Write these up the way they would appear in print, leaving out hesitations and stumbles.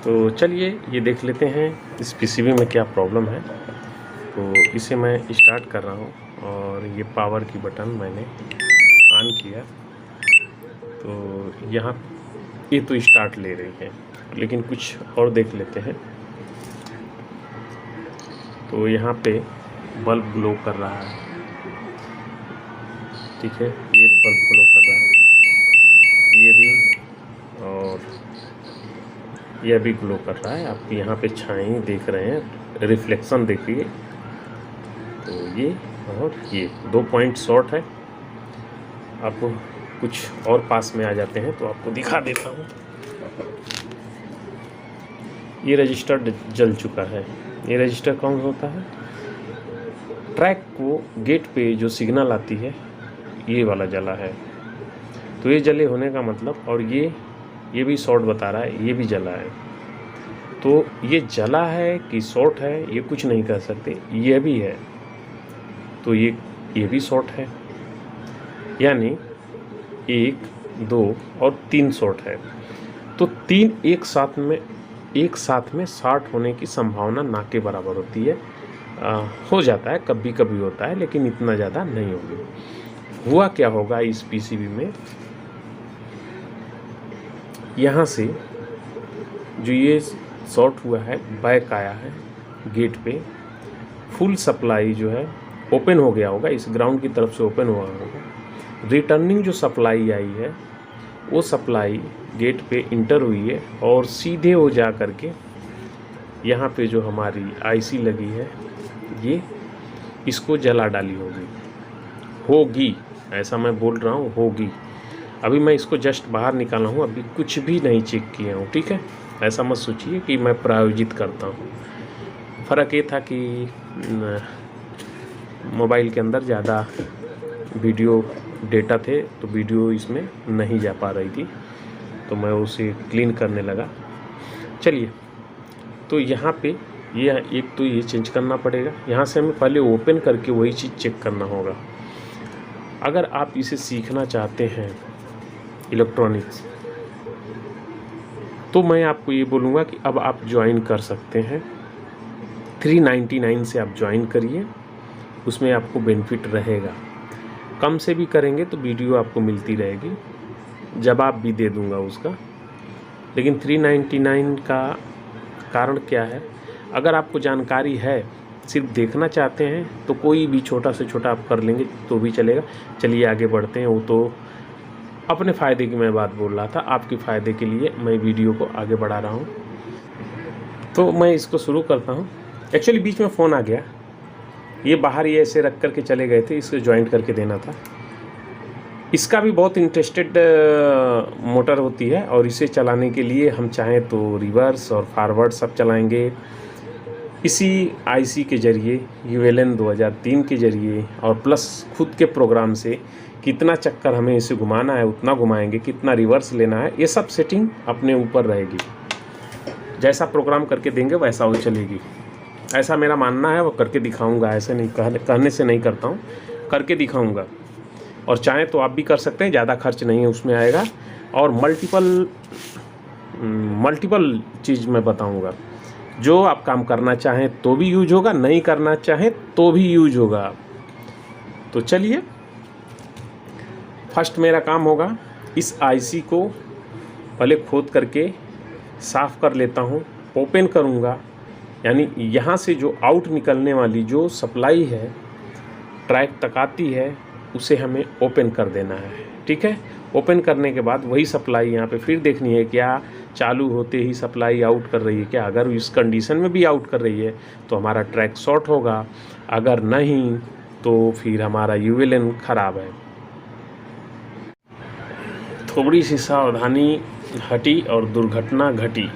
तो चलिए ये देख लेते हैं इस पीसीबी में क्या प्रॉब्लम है। तो इसे मैं स्टार्ट कर रहा हूँ और ये पावर की बटन मैंने ऑन किया तो यहाँ ये तो स्टार्ट ले रही है, लेकिन कुछ और देख लेते हैं। तो यहाँ पे बल्ब ग्लो कर रहा है, ठीक है, ये बल्ब ग्लो कर रहा है, ये भी, और यह भी ग्लो कर रहा है। आप यहाँ पे छाई देख रहे हैं, रिफ्लेक्शन देखिए। तो ये और ये 2 पॉइंट शॉर्ट है। आपको कुछ और पास में आ जाते हैं तो आपको दिखा देता हूँ। ये रजिस्टर जल चुका है। ये रजिस्टर कौन होता है? ट्रैक को गेट पे जो सिग्नल आती है, ये वाला जला है। तो ये जले होने का मतलब, और ये भी शॉर्ट बता रहा है, ये भी जला है। तो ये जला है कि शॉर्ट है ये कुछ नहीं कह सकते। ये भी है तो ये भी शॉर्ट है, यानी 1, 2 और 3 शॉर्ट है। तो 3 एक साथ में शॉर्ट होने की संभावना ना के बराबर होती है। हो जाता है, कभी कभी होता है, लेकिन इतना ज़्यादा नहीं होगी। हुआ क्या होगा इस पीसीबी में, यहाँ से जो ये शॉर्ट हुआ है, बैक आया है गेट पे, फुल सप्लाई जो है ओपन हो गया होगा, इस ग्राउंड की तरफ से ओपन हुआ होगा। रिटर्निंग जो सप्लाई आई है वो सप्लाई गेट पे इंटर हुई है और सीधे हो जा करके यहाँ पे जो हमारी आईसी लगी है, ये इसको जला डाली होगी, ऐसा मैं बोल रहा हूँ, होगी। अभी मैं इसको जस्ट बाहर निकाला हूँ, अभी कुछ भी नहीं चेक किया हूँ, ठीक है। ऐसा मत सोचिए कि मैं प्रायोजित करता हूँ। फ़र्क ये था कि मोबाइल के अंदर ज़्यादा वीडियो डेटा थे, तो वीडियो इसमें नहीं जा पा रही थी, तो मैं उसे क्लीन करने लगा। चलिए, तो यहाँ पे ये एक तो ये चेंज करना पड़ेगा। यहाँ से हमें पहले ओपन करके वही चीज़ चेक करना होगा। अगर आप इसे सीखना चाहते हैं इलेक्ट्रॉनिक्स, तो मैं आपको ये बोलूँगा कि अब आप ज्वाइन कर सकते हैं। 399 से आप ज्वाइन करिए, उसमें आपको बेनिफिट रहेगा। कम से भी करेंगे तो वीडियो आपको मिलती रहेगी, जवाब भी दे दूंगा उसका। लेकिन 399 का कारण क्या है, अगर आपको जानकारी है, सिर्फ देखना चाहते हैं, तो कोई भी छोटा से छोटा आप कर लेंगे तो भी चलेगा। चलिए आगे बढ़ते हैं। वो तो अपने फ़ायदे की मैं बात बोल रहा था, आपके फ़ायदे के लिए मैं वीडियो को आगे बढ़ा रहा हूँ। तो मैं इसको शुरू करता हूँ। एक्चुअली बीच में फ़ोन आ गया, ये बाहर ये ऐसे रख करके चले गए थे, इसको ज्वाइंट करके देना था। इसका भी बहुत इंटरेस्टेड मोटर होती है, और इसे चलाने के लिए हम चाहें तो रिवर्स और फॉरवर्ड सब चलाएंगे इसी आईसी के ज़रिए, ULN 2003 के ज़रिए, और प्लस खुद के प्रोग्राम से कितना चक्कर हमें इसे घुमाना है उतना घुमाएंगे, कितना रिवर्स लेना है, ये सब सेटिंग अपने ऊपर रहेगी। जैसा प्रोग्राम करके देंगे वैसा वो चलेगी, ऐसा मेरा मानना है। वो करके दिखाऊंगा, ऐसे नहीं कहने से नहीं करता हूँ, करके दिखाऊंगा। और चाहें तो आप भी कर सकते हैं, ज़्यादा खर्च नहीं है उसमें आएगा। और मल्टीपल चीज़ मैं बताऊंगा, जो आप काम करना चाहें तो भी यूज होगा, नहीं करना चाहें तो भी यूज होगा। तो चलिए, फर्स्ट मेरा काम होगा, इस आईसी को पहले खोद करके साफ़ कर लेता हूँ, ओपन करूँगा। यानी यहाँ से जो आउट निकलने वाली जो सप्लाई है, ट्रैक तक आती है, उसे हमें ओपन कर देना है, ठीक है। ओपन करने के बाद वही सप्लाई यहाँ पे फिर देखनी है, क्या चालू होते ही सप्लाई आउट कर रही है क्या। अगर इस कंडीशन में भी आउट कर रही है तो हमारा ट्रैक शॉर्ट होगा, अगर नहीं तो फिर हमारा ULN ख़राब है। थोड़ी सी सावधानी हटी और दुर्घटना घटी,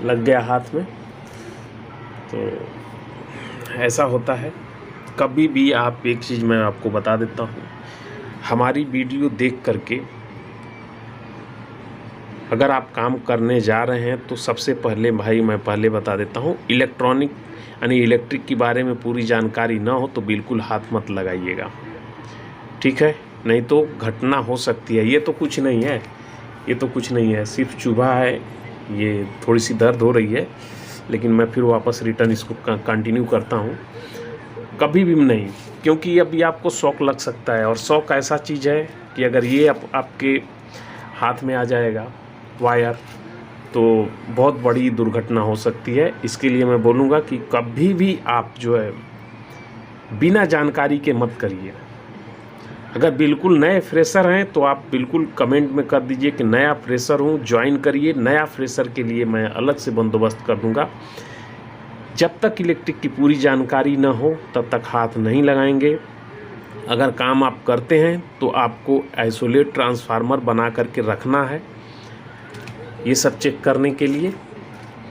लग गया हाथ में। तो ऐसा होता है कभी भी। आप एक चीज़ मैं आपको बता देता हूँ, हमारी वीडियो देख करके अगर आप काम करने जा रहे हैं तो सबसे पहले भाई मैं पहले बता देता हूँ, इलेक्ट्रॉनिक यानी इलेक्ट्रिक के बारे में पूरी जानकारी ना हो तो बिल्कुल हाथ मत लगाइएगा, ठीक है। नहीं तो घटना हो सकती है। ये तो कुछ नहीं है, ये तो कुछ नहीं है, सिर्फ चूहा है ये थोड़ी सी दर्द हो रही है, लेकिन मैं फिर वापस रिटर्न इसको कंटिन्यू करता हूँ। कभी भी नहीं, क्योंकि अभी आपको शॉक लग सकता है, और शॉक ऐसा चीज़ है कि अगर ये आपके हाथ में आ जाएगा वायर, तो बहुत बड़ी दुर्घटना हो सकती है। इसके लिए मैं बोलूँगा कि कभी भी आप जो है बिना जानकारी के मत करिए। अगर बिल्कुल नए फ्रेशर हैं तो आप बिल्कुल कमेंट में कर दीजिए कि नया फ्रेशर हूँ, ज्वाइन करिए। नया फ्रेशर के लिए मैं अलग से बंदोबस्त कर दूँगा। जब तक इलेक्ट्रिक की पूरी जानकारी न हो तब तक हाथ नहीं लगाएंगे। अगर काम आप करते हैं तो आपको आइसोलेट ट्रांसफार्मर बना करके रखना है। ये सब चेक करने के लिए,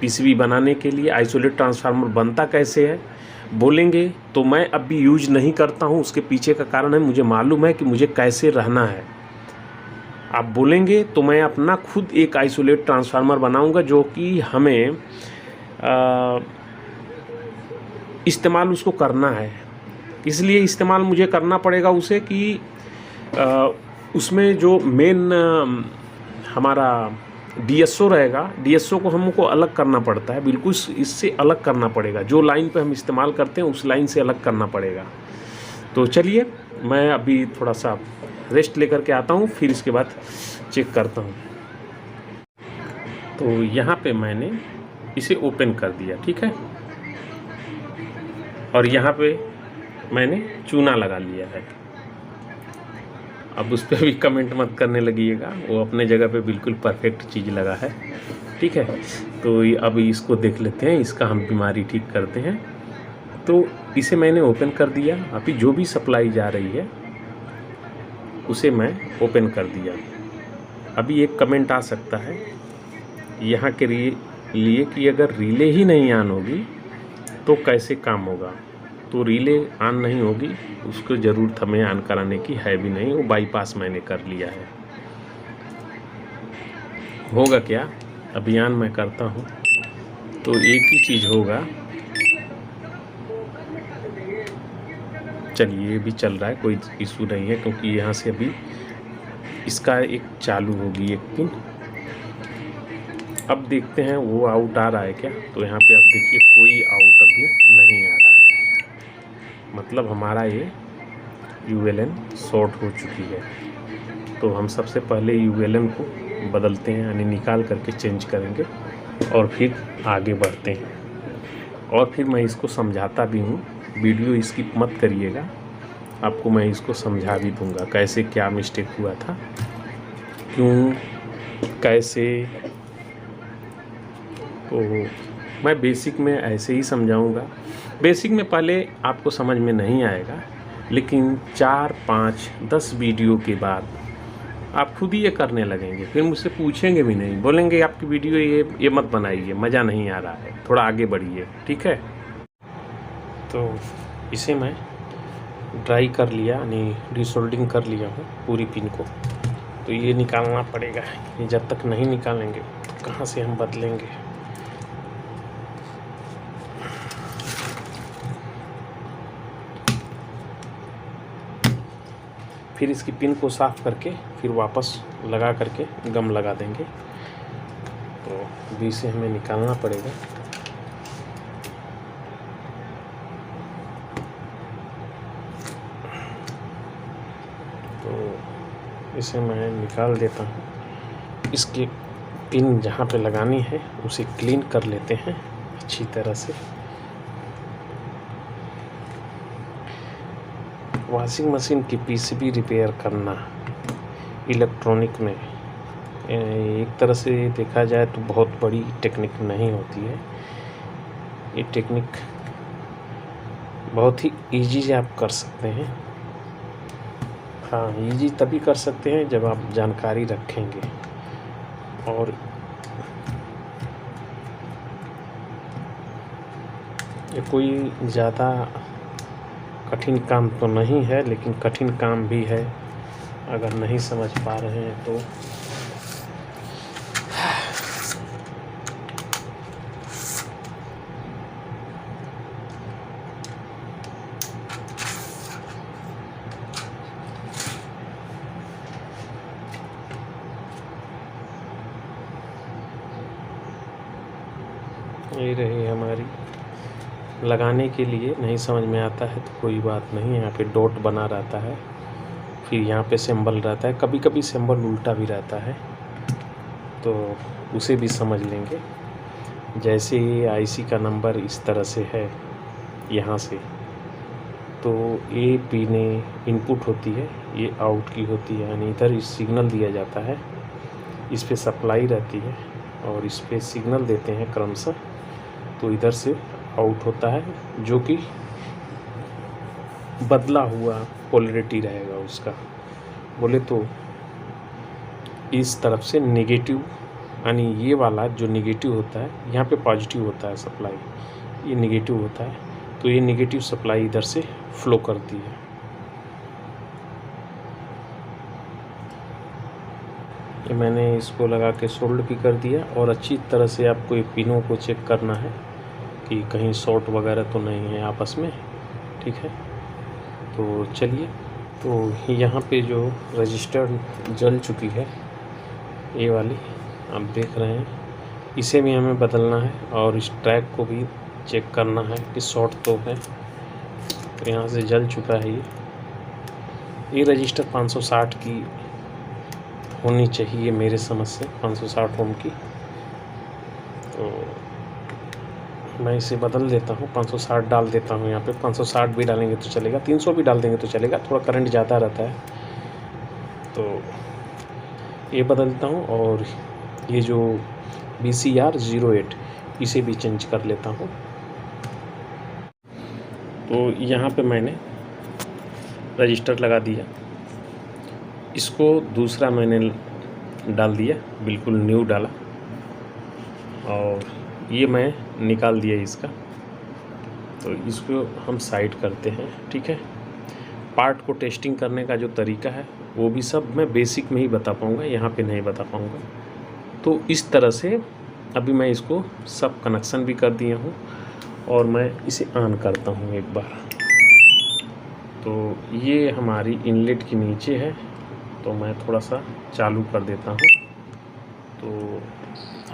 पीसीबी बनाने के लिए। आइसोलेट ट्रांसफार्मर बनता कैसे है बोलेंगे तो मैं अभी यूज नहीं करता हूँ। उसके पीछे का कारण है, मुझे मालूम है कि मुझे कैसे रहना है। आप बोलेंगे तो मैं अपना खुद एक आइसोलेट ट्रांसफार्मर बनाऊंगा, जो कि हमें इस्तेमाल उसको करना है। इसलिए इस्तेमाल मुझे करना पड़ेगा उसे कि उसमें जो मेन हमारा डीएसओ रहेगा, डीएसओ को हमको अलग करना पड़ता है, बिल्कुल इससे अलग करना पड़ेगा। जो लाइन पे हम इस्तेमाल करते हैं उस लाइन से अलग करना पड़ेगा। तो चलिए मैं अभी थोड़ा सा रेस्ट लेकर के आता हूँ, फिर इसके बाद चेक करता हूँ। तो यहाँ पे मैंने इसे ओपन कर दिया, ठीक है, और यहाँ पे मैंने चूना लगा लिया है। अब उस पर भी कमेंट मत करने लगिएगा, वो अपने जगह पे बिल्कुल परफेक्ट चीज़ लगा है, ठीक है। तो अब इसको देख लेते हैं, इसका हम बीमारी ठीक करते हैं। तो इसे मैंने ओपन कर दिया। अभी जो भी सप्लाई जा रही है उसे मैं ओपन कर दिया। अभी एक कमेंट आ सकता है यहाँ के लिए कि अगर रिले ही नहीं ऑन होगी तो कैसे काम होगा। तो रिले ऑन नहीं होगी, उसको ज़रूरत हमें ऑन कराने की है भी नहीं, वो बाईपास मैंने कर लिया है। होगा क्या, अभियान मैं करता हूँ तो एक ही चीज़ होगा। चलिए, ये भी चल रहा है, कोई इशू नहीं है, क्योंकि यहाँ से अभी इसका एक चालू होगी एक पिन। अब देखते हैं वो आउट आ रहा है क्या। तो यहाँ पे आप देखिए कोई आउट अभी नहीं आ रहा है, मतलब हमारा ये यूएलएन शॉर्ट हो चुकी है। तो हम सबसे पहले यूएलएन को बदलते हैं, यानी निकाल करके चेंज करेंगे और फिर आगे बढ़ते हैं। और फिर मैं इसको समझाता भी हूँ, वीडियो स्किप मत करिएगा, आपको मैं इसको समझा भी दूँगा कैसे क्या मिस्टेक हुआ था, क्यों, कैसे। तो मैं बेसिक में ऐसे ही समझाऊँगा। बेसिक में पहले आपको समझ में नहीं आएगा, लेकिन 4, 5, 10 वीडियो के बाद आप खुद ही ये करने लगेंगे। फिर मुझसे पूछेंगे भी नहीं, बोलेंगे आपकी वीडियो ये मत बनाइए, मज़ा नहीं आ रहा है, थोड़ा आगे बढ़िए, ठीक है। तो इसे मैं ड्राई कर लिया, यानी डिसोल्डिंग कर लिया हूँ पूरी पिन को। तो ये निकालना पड़ेगा, ये जब तक नहीं निकालेंगे तो कहाँ से हम बदलेंगे। फिर इसकी पिन को साफ़ करके फिर वापस लगा करके गम लगा देंगे। तो अभी इसे हमें निकालना पड़ेगा। तो इसे मैं निकाल देता हूँ। इसकी पिन जहाँ पे लगानी है उसे क्लीन कर लेते हैं अच्छी तरह से। वॉशिंग मशीन की पीसीबी रिपेयर करना इलेक्ट्रॉनिक में एक तरह से देखा जाए तो बहुत बड़ी टेक्निक नहीं होती है। ये टेक्निक बहुत ही इजी से आप कर सकते हैं। हाँ, इजी तभी कर सकते हैं जब आप जानकारी रखेंगे। और ये कोई ज़्यादा कठिन काम तो नहीं है, लेकिन कठिन काम भी है अगर नहीं समझ पा रहे हैं तो। ये रही हमारी, लगाने के लिए नहीं समझ में आता है तो कोई बात नहीं, यहाँ पे डॉट बना रहता है, फिर यहाँ पे सिंबल रहता है, कभी कभी सिंबल उल्टा भी रहता है तो उसे भी समझ लेंगे। जैसे ये आईसी का नंबर इस तरह से है यहाँ से, तो ये पिने इनपुट होती है, ये आउट की होती है, यानी इधर इस सिग्नल दिया जाता है, इस पे सप्लाई रहती है और इस पे सिग्नल देते हैं क्रमशः, तो इधर से आउट होता है जो कि बदला हुआ पोलैरिटी रहेगा उसका। बोले तो इस तरफ से नेगेटिव, यानी ये वाला जो नेगेटिव होता है, यहाँ पे पॉजिटिव होता है सप्लाई, ये नेगेटिव होता है, तो ये नेगेटिव सप्लाई इधर से फ्लो करती है। ये मैंने इसको लगा के सोल्ड भी कर दिया, और अच्छी तरह से आपको ये पिनों को चेक करना है कि कहीं शॉर्ट वगैरह तो नहीं है आपस में, ठीक है। तो चलिए, तो यहाँ पे जो रजिस्टर जल चुकी है ये वाली आप देख रहे हैं, इसे भी हमें बदलना है और इस ट्रैक को भी चेक करना है कि शॉर्ट तो है। तो यहाँ से जल चुका है ये रजिस्टर 560 की होनी चाहिए मेरे समझ से, 560 ओम की। तो मैं इसे बदल देता हूँ, 560 डाल देता हूँ यहाँ पे। 560 भी डालेंगे तो चलेगा, 300 भी डाल देंगे तो चलेगा, थोड़ा करंट ज़्यादा रहता है तो ये बदलता हूँ। और ये जो BCR08 इसे भी चेंज कर लेता हूँ। तो यहाँ पे मैंने रजिस्टर लगा दिया, इसको दूसरा मैंने डाल दिया, बिल्कुल न्यू डाला, और ये मैं निकाल दिया इसका। तो इसको हम साइड करते हैं, ठीक है। पार्ट को टेस्टिंग करने का जो तरीका है वो भी सब मैं बेसिक में ही बता पाऊँगा, यहाँ पे नहीं बता पाऊँगा। तो इस तरह से अभी मैं इसको सब कनेक्शन भी कर दिया हूँ, और मैं इसे ऑन करता हूँ एक बार। तो ये हमारी इनलेट के नीचे है, तो मैं थोड़ा सा चालू कर देता हूँ। तो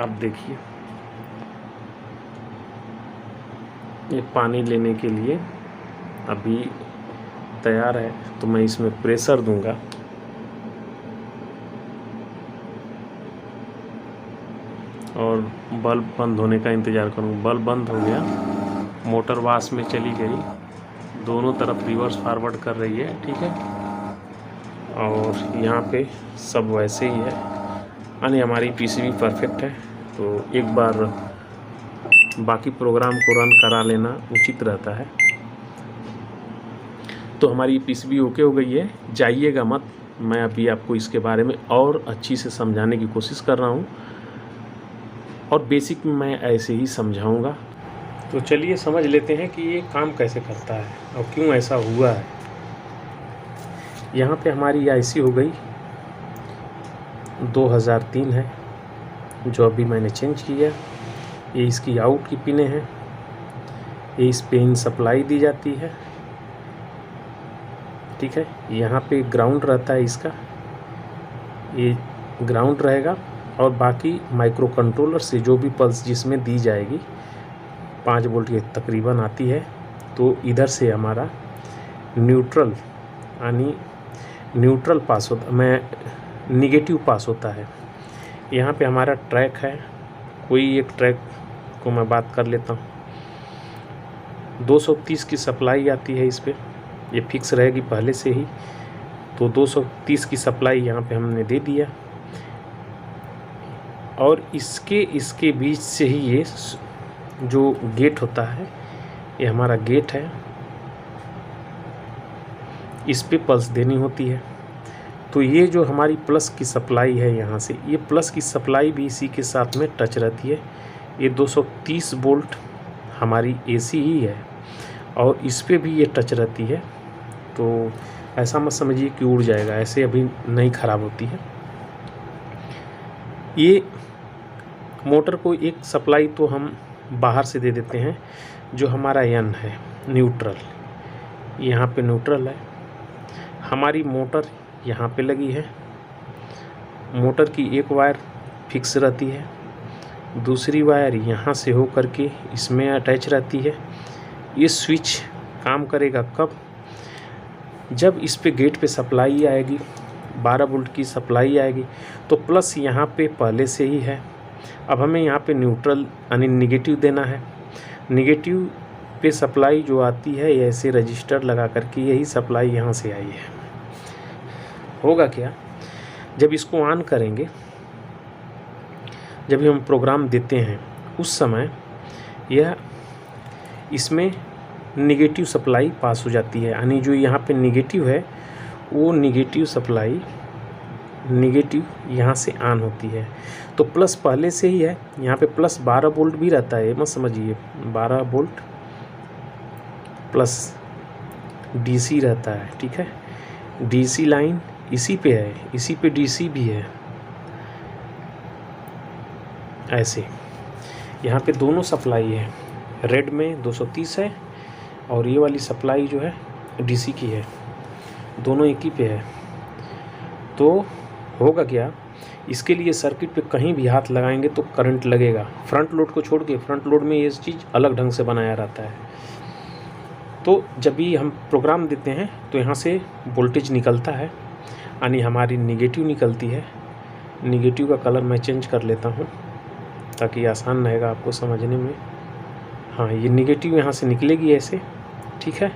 आप देखिए, ये पानी लेने के लिए अभी तैयार है, तो मैं इसमें प्रेशर दूंगा। और बल्ब बंद होने का इंतज़ार करूँगा। बल्ब बंद हो गया, मोटर वाश में चली गई, दोनों तरफ रिवर्स फॉरवर्ड कर रही है, ठीक है। और यहाँ पे सब वैसे ही है, यानी हमारी पीसीबी परफेक्ट है। तो एक बार बाकी प्रोग्राम को रन करा लेना उचित रहता है। तो हमारी पीसीबी ओके हो गई है, जाइएगा मत, मैं अभी आपको इसके बारे में और अच्छी से समझाने की कोशिश कर रहा हूँ, और बेसिक में मैं ऐसे ही समझाऊँगा। तो चलिए समझ लेते हैं कि ये काम कैसे करता है और क्यों ऐसा हुआ है। यहाँ पे हमारी आईसी हो गई 2003 है, जो अभी मैंने चेंज किया। ये इसकी आउट की पिने हैं, ये इस पे इन सप्लाई दी जाती है, ठीक है। यहाँ पे ग्राउंड रहता है इसका, ये ग्राउंड रहेगा, और बाकी माइक्रो कंट्रोलर से जो भी पल्स जिसमें दी जाएगी 5 वोल्ट की तकरीबन आती है। तो इधर से हमारा न्यूट्रल, यानी न्यूट्रल पास होता, मैं निगेटिव पास होता है। यहाँ पे हमारा ट्रैक है, कोई एक ट्रैक को मैं बात कर लेता हूँ। 230 की सप्लाई आती है इस पर, ये फिक्स रहेगी पहले से ही। तो 230 की सप्लाई यहाँ पे हमने दे दिया, और इसके बीच से ही ये जो गेट होता है, ये हमारा गेट है, इस पे पल्स देनी होती है। तो ये जो हमारी प्लस की सप्लाई है यहाँ से, ये प्लस की सप्लाई भी इसी के साथ में टच रहती है। ये 230 वोल्ट हमारी एसी ही है, और इस पे भी ये टच रहती है। तो ऐसा मत समझिए कि उड़ जाएगा, ऐसे अभी नहीं ख़राब होती है। ये मोटर को एक सप्लाई तो हम बाहर से दे देते हैं, जो हमारा एन है न्यूट्रल, यहाँ पे न्यूट्रल है। हमारी मोटर यहाँ पे लगी है, मोटर की एक वायर फिक्स रहती है, दूसरी वायर यहाँ से हो करके इसमें अटैच रहती है। ये स्विच काम करेगा कब? जब इस पे गेट पे सप्लाई आएगी, 12 वोल्ट की सप्लाई आएगी, तो प्लस यहाँ पे पहले से ही है। अब हमें यहाँ पे न्यूट्रल यानी निगेटिव देना है। निगेटिव पे सप्लाई जो आती है ऐसे रजिस्टर लगा करके यही सप्लाई यहाँ से आई है। होगा क्या, जब इसको ऑन करेंगे, जब हम प्रोग्राम देते हैं उस समय यह इसमें निगेटिव सप्लाई पास हो जाती है, यानी जो यहाँ पे निगेटिव है वो निगेटिव सप्लाई निगेटिव यहाँ से ऑन होती है। तो प्लस पहले से ही है, यहाँ पे प्लस 12 वोल्ट भी रहता है, मत समझिए 12 वोल्ट प्लस डीसी रहता है, ठीक है। डीसी लाइन इसी पे है, इसी पे डीसी भी है। ऐसे यहाँ पे दोनों सप्लाई है, रेड में 230 है और ये वाली सप्लाई जो है डीसी की है, दोनों एक ही पे है। तो होगा क्या, इसके लिए सर्किट पे कहीं भी हाथ लगाएंगे तो करंट लगेगा। फ्रंट लोड को छोड़ के, फ्रंट लोड में ये चीज़ अलग ढंग से बनाया रहता है। तो जब भी हम प्रोग्राम देते हैं तो यहाँ से वोल्टेज निकलता है, यानी हमारी निगेटिव निकलती है। निगेटिव का कलर मैं चेंज कर लेता हूँ ताकि आसान रहेगा आपको समझने में। हाँ, ये निगेटिव यहाँ से निकलेगी ऐसे, ठीक है।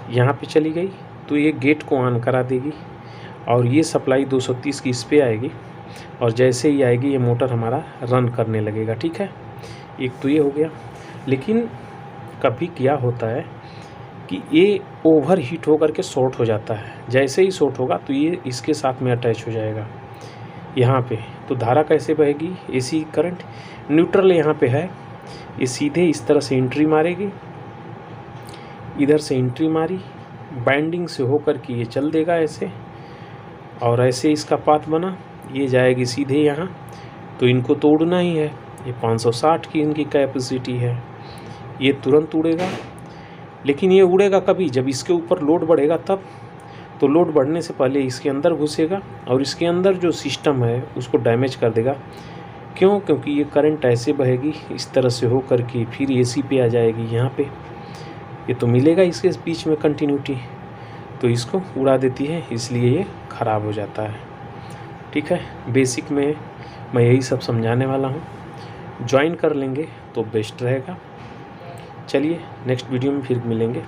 यहाँ पे चली गई तो ये गेट को ऑन करा देगी और ये सप्लाई 230 की इस पे आएगी और जैसे ही आएगी ये मोटर हमारा रन करने लगेगा, ठीक है। एक तो ये हो गया। लेकिन कभी क्या होता है कि ये ओवर हीट होकर के शॉर्ट हो जाता है। जैसे ही शॉर्ट होगा तो ये इसके साथ में अटैच हो जाएगा यहाँ पे। तो धारा कैसे बहेगी, एसी करंट, न्यूट्रल यहाँ पे है, ये सीधे इस तरह से एंट्री मारेगी, इधर से एंट्री मारी, बाइंडिंग से होकर के ये चल देगा ऐसे, और ऐसे इसका पाथ बना, ये जाएगी सीधे यहाँ। तो इनको तो उड़ना ही है, ये 560 की इनकी कैपेसिटी है, ये तुरंत उड़ेगा। लेकिन ये उड़ेगा कभी, जब इसके ऊपर लोड बढ़ेगा तब। तो लोड बढ़ने से पहले इसके अंदर घुसेगा और इसके अंदर जो सिस्टम है उसको डैमेज कर देगा। क्यों? क्योंकि ये करंट ऐसे बहेगी इस तरह से हो कर के फिर एसी पे आ जाएगी यहाँ पे। ये तो मिलेगा इसके बीच में कंटिन्यूटी, तो इसको उड़ा देती है, इसलिए ये ख़राब हो जाता है, ठीक है। बेसिक में मैं यही सब समझाने वाला हूँ, ज्वाइन कर लेंगे तो बेस्ट रहेगा। चलिए नेक्स्ट वीडियो में फिर मिलेंगे।